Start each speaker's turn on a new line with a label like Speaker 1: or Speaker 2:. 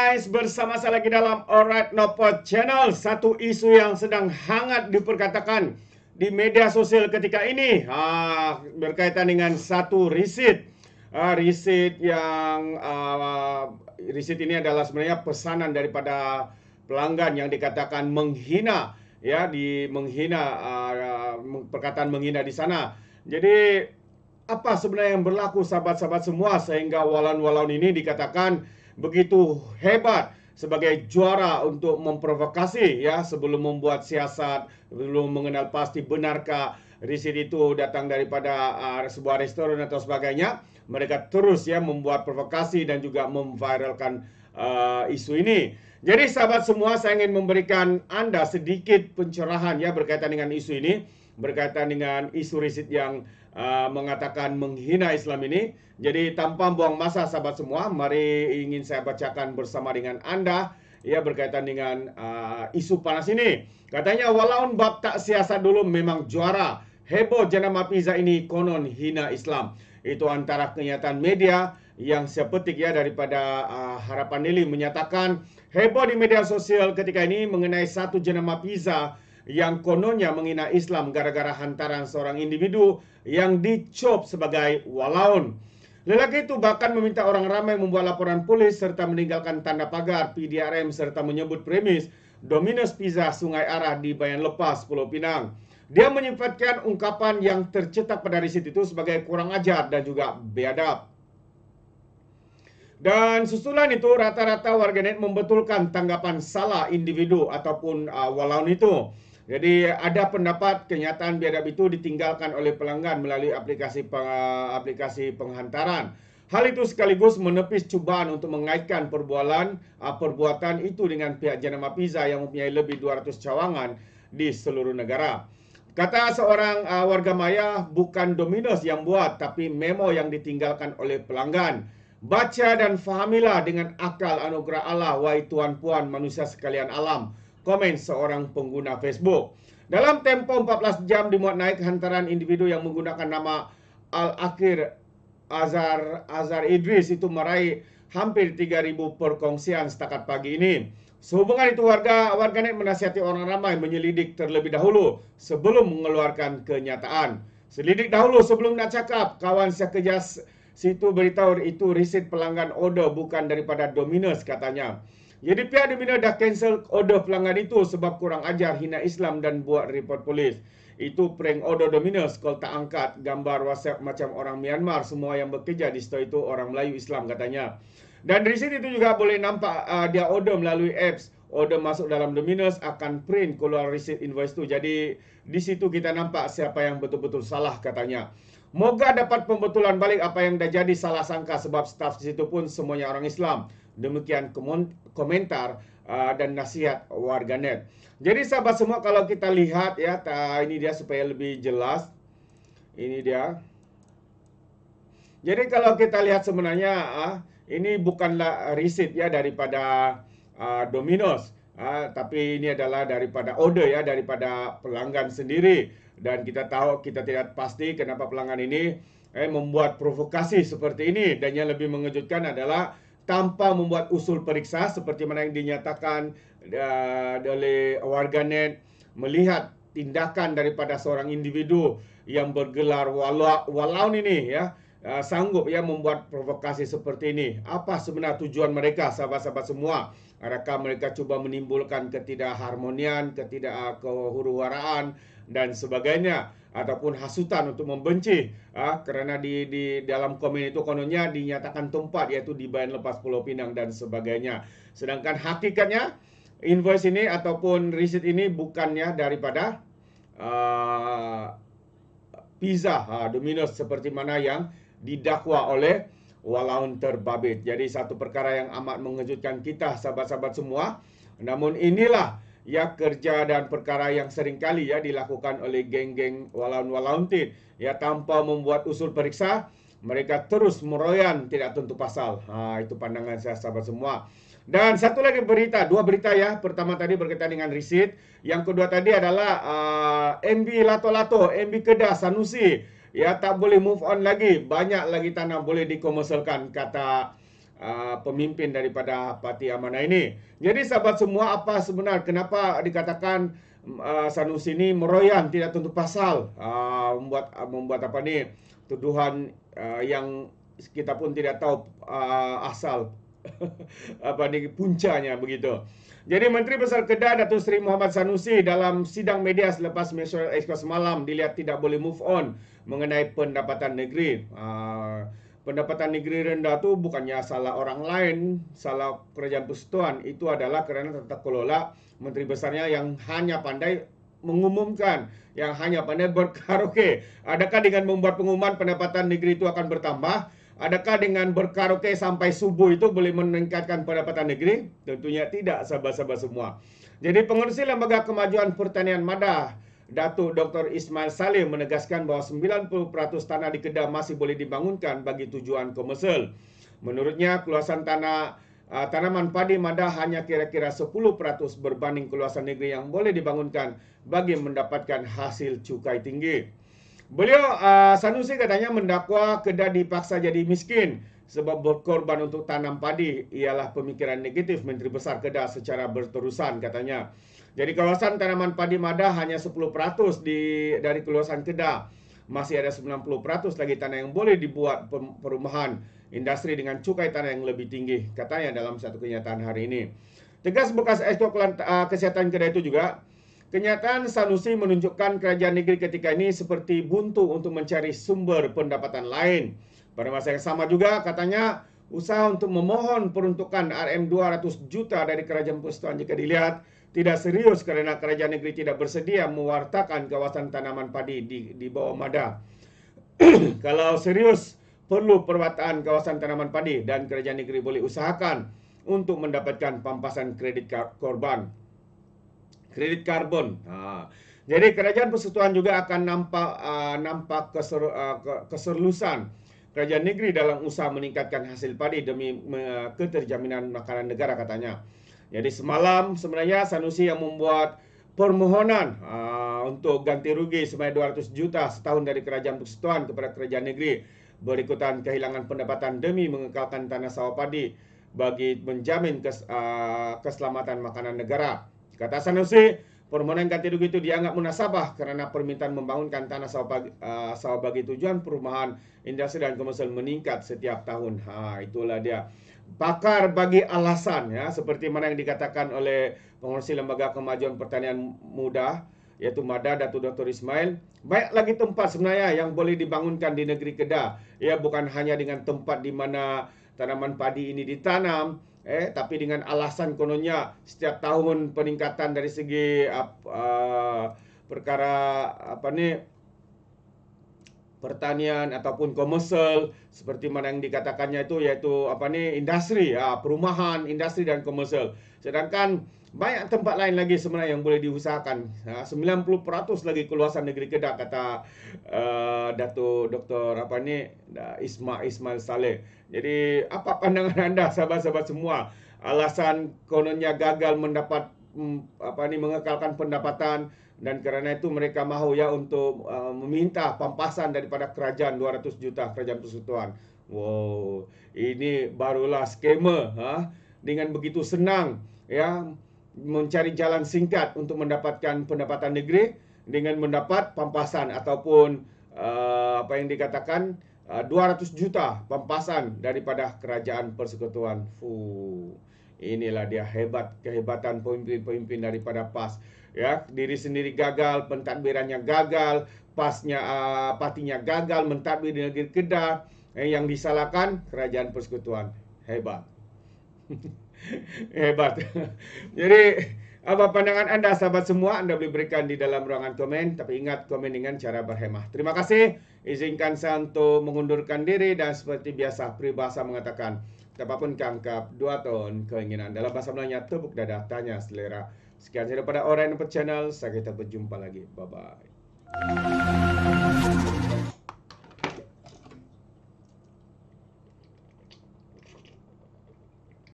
Speaker 1: guys, bersama saya lagi dalam Alright Nopod Channel. Satu isu yang sedang hangat diperkatakan di media sosial ketika ini berkaitan dengan satu risit. Risit ini adalah sebenarnya pesanan daripada pelanggan yang dikatakan menghina, perkataan menghina di sana. Jadi apa sebenarnya yang berlaku sahabat-sahabat semua sehingga walaun-walaun ini dikatakan begitu hebat sebagai juara untuk memprovokasi sebelum membuat siasat, belum mengenal pasti benarkah risit itu datang daripada sebuah restoran atau sebagainya. Mereka terus membuat provokasi dan juga memviralkan isu ini. Jadi sahabat semua, saya ingin memberikan Anda sedikit pencerahan berkaitan dengan isu ini, berkaitan dengan isu risit yang mengatakan menghina Islam ini. Jadi tanpa buang masa sahabat semua, mari ingin saya bacakan bersama dengan Anda berkaitan dengan isu panas ini. Katanya walaun bab tak siasat dulu memang juara, heboh jenama pizza ini konon hina Islam. Itu antara kenyataan media yang saya petik daripada Harapan Daily menyatakan heboh di media sosial ketika ini mengenai satu jenama pizza yang kononnya menghina Islam gara-gara hantaran seorang individu yang dicop sebagai walaun. Lelaki itu bahkan meminta orang ramai membuat laporan polis serta meninggalkan tanda pagar PDRM serta menyebut premis Domino's Pizza Sungai Arah di Bayan Lepas, Pulau Pinang. Dia menyifatkan ungkapan yang tercetak pada risit itu sebagai kurang ajar dan juga biadab. Dan susulan itu rata-rata warganet membetulkan tanggapan salah individu ataupun walaun itu. Jadi ada pendapat kenyataan biadab itu ditinggalkan oleh pelanggan melalui aplikasi penghantaran. Hal itu sekaligus menepis cubaan untuk mengaitkan perbuatan itu dengan pihak jenama pizza yang mempunyai lebih 200 cawangan di seluruh negara. Kata seorang warga maya, bukan Domino's yang buat, tapi memo yang ditinggalkan oleh pelanggan. Baca dan fahamilah dengan akal anugerah Allah, wahai tuan puan manusia sekalian alam. Komen seorang pengguna Facebook. Dalam tempo 14 jam dimuat naik hantaran individu yang menggunakan nama Al-Akhir Azhar Idris itu meraih hampir 3.000 perkongsian setakat pagi ini. Sehubungan itu warganet menasihati orang ramai menyelidik terlebih dahulu sebelum mengeluarkan kenyataan. Selidik dahulu sebelum nak cakap. Kawan saya kerja situ beritahu itu risit pelanggan order bukan daripada Domino's katanya. Jadi pihak Domino's dah cancel order pelanggan itu sebab kurang ajar, hina Islam dan buat report polis. Itu prank order Domino's, kalau tak angkat gambar WhatsApp macam orang Myanmar, semua yang bekerja di store itu orang Melayu Islam katanya. Dan di sini itu juga boleh nampak dia order melalui apps. Order masuk dalam Domino's akan print keluar receipt invoice itu. Jadi di situ kita nampak siapa yang betul-betul salah katanya. Moga dapat pembetulan balik apa yang dah jadi salah sangka sebab staf di situ pun semuanya orang Islam. Demikian komentar dan nasihat warganet. Jadi sahabat semua, kalau kita lihat ini dia supaya lebih jelas. Ini dia. Jadi kalau kita lihat sebenarnya ini bukanlah risit daripada Domino's, tapi ini adalah daripada order daripada pelanggan sendiri. Dan kita tahu, kita tidak pasti kenapa pelanggan ini membuat provokasi seperti ini. Dan yang lebih mengejutkan adalah tanpa membuat usul periksa seperti mana yang dinyatakan oleh warganet, melihat tindakan daripada seorang individu yang bergelar walaun ini sanggup membuat provokasi seperti ini. Apa sebenarnya tujuan mereka sahabat-sahabat semua? Adakah mereka cuba menimbulkan ketidakharmonian, ketidakhuru-haraan dan sebagainya, ataupun hasutan untuk membenci kerana di dalam komen itu kononnya dinyatakan tempat yaitu di Bayan Lepas Pulau Pinang dan sebagainya. Sedangkan hakikatnya invoice ini ataupun risit ini bukannya daripada pizza Domino's seperti mana yang didakwa oleh walaun terbabit. Jadi satu perkara yang amat mengejutkan kita sahabat-sahabat semua. Namun inilah kerja dan perkara yang seringkali dilakukan oleh geng-geng walaun-walaun tanpa membuat usul periksa. Mereka terus meroyan tidak tentu pasal. Itu pandangan saya sahabat semua. Dan satu lagi berita, dua berita Pertama tadi berkaitan dengan risit. Yang kedua tadi adalah MB Lato-Lato, MB Kedah Sanusi tak boleh move on lagi. Banyak lagi tanah boleh dikomersialkan, kata pemimpin daripada Parti Amanah ini. Jadi sahabat semua, apa sebenar kenapa dikatakan Sanusi ini meroyan tidak tentu pasal, membuat apa ni tuduhan yang kita pun tidak tahu asal apa ni puncanya begitu. Jadi Menteri Besar Kedah Datuk Seri Muhammad Sanusi dalam sidang media selepas National Exco semalam dilihat tidak boleh move on mengenai pendapatan negeri. Pendapatan negeri rendah tu bukannya salah orang lain, salah kerajaan persekutuan. Itu adalah kerana tata kelola Menteri Besarnya yang hanya pandai mengumumkan, yang hanya pandai berkaraoke. Adakah dengan membuat pengumuman pendapatan negeri itu akan bertambah? Adakah dengan berkaraoke sampai subuh itu boleh meningkatkan pendapatan negeri? Tentunya tidak, sahabat-sahabat semua. Jadi pengerusi Lembaga Kemajuan Pertanian Madah, Datuk Dr. Ismail Saleh menegaskan bahawa 90% tanah di Kedah masih boleh dibangunkan bagi tujuan komersial. Menurutnya, keluasan tanaman padi Madah hanya kira-kira 10% berbanding keluasan negeri yang boleh dibangunkan bagi mendapatkan hasil cukai tinggi. Beliau Sanusi katanya mendakwa Kedah dipaksa jadi miskin sebab berkorban untuk tanam padi ialah pemikiran negatif Menteri Besar Kedah secara berterusan katanya. Jadi kawasan tanaman padi Madah hanya 10% dari kawasan Kedah. Masih ada 90% lagi tanah yang boleh dibuat perumahan industri dengan cukai tanah yang lebih tinggi, katanya dalam satu kenyataan hari ini. Tegas bekas Exco Kesihatan Kedah itu juga, kenyataan Sanusi menunjukkan kerajaan negeri ketika ini seperti buntu untuk mencari sumber pendapatan lain. Pada masa yang sama juga, katanya usaha untuk memohon peruntukan RM200 juta dari kerajaan persekutuan jika dilihat tidak serius kerana kerajaan negeri tidak bersedia mewartakan kawasan tanaman padi di bawah Madah. Kalau serius, perlu perwataan kawasan tanaman padi dan kerajaan negeri boleh usahakan untuk mendapatkan pampasan kredit karbon. Jadi kerajaan persekutuan juga akan nampak keserlusan kerajaan negeri dalam usaha meningkatkan hasil padi demi keterjaminan makanan negara, katanya. Jadi semalam sebenarnya Sanusi yang membuat permohonan untuk ganti rugi sebanyak 200 juta setahun dari kerajaan persekutuan kepada kerajaan negeri berikutan kehilangan pendapatan demi mengekalkan tanah sawah padi bagi menjamin keselamatan makanan negara. Kata Sanusi, permohonan ganti rugi itu dianggap munasabah kerana permintaan membangunkan tanah sawah bagi tujuan perumahan industri dan komersial meningkat setiap tahun. Itulah dia. Pakar bagi alasan, ya, seperti mana yang dikatakan oleh pengurusi Lembaga Kemajuan Pertanian Muda, iaitu Madah, Datuk Dr. Ismail. Banyak lagi tempat sebenarnya yang boleh dibangunkan di negeri Kedah. Ya, bukan hanya dengan tempat di mana tanaman padi ini ditanam, tapi dengan alasan kononnya setiap tahun peningkatan dari segi perkara pertanian ataupun komersial, seperti mana yang dikatakannya itu, iaitu industri, perumahan, industri dan komersial. Sedangkan banyak tempat lain lagi sebenarnya yang boleh diusahakan. 90% lagi keluasan negeri Kedah, kata Datuk Dr. Ismail Saleh. Jadi apa pandangan anda, sahabat-sahabat semua? Alasan kononnya gagal mendapat mengekalkan pendapatan, dan kerana itu mereka mahu untuk meminta pampasan daripada kerajaan 200 juta kerajaan persekutuan. Wow, ini barulah skamer, dengan begitu senang mencari jalan singkat untuk mendapatkan pendapatan negeri dengan mendapat pampasan ataupun apa yang dikatakan 200 juta pampasan daripada kerajaan persekutuan. Inilah dia kehebatan pemimpin-pemimpin daripada PAS. Ya, diri sendiri gagal, pentadbirannya gagal, PASnya partinya gagal mentadbir di negeri Kedah, yang disalahkan kerajaan persekutuan. Hebat. Hebat. Jadi, apa pandangan anda, sahabat semua? Anda boleh berikan di dalam ruangan komen, tapi ingat komen dengan cara berhemah. Terima kasih. Izinkan saya untuk mengundurkan diri, dan seperti biasa peribahasa mengatakan, apapun kangkap, 2 tahun keinginan. Dalam bahasa Melayunya, tepuk dada, tanya selera. Sekian daripada Orang Nampak Channel. Saya kita berjumpa lagi. Bye-bye.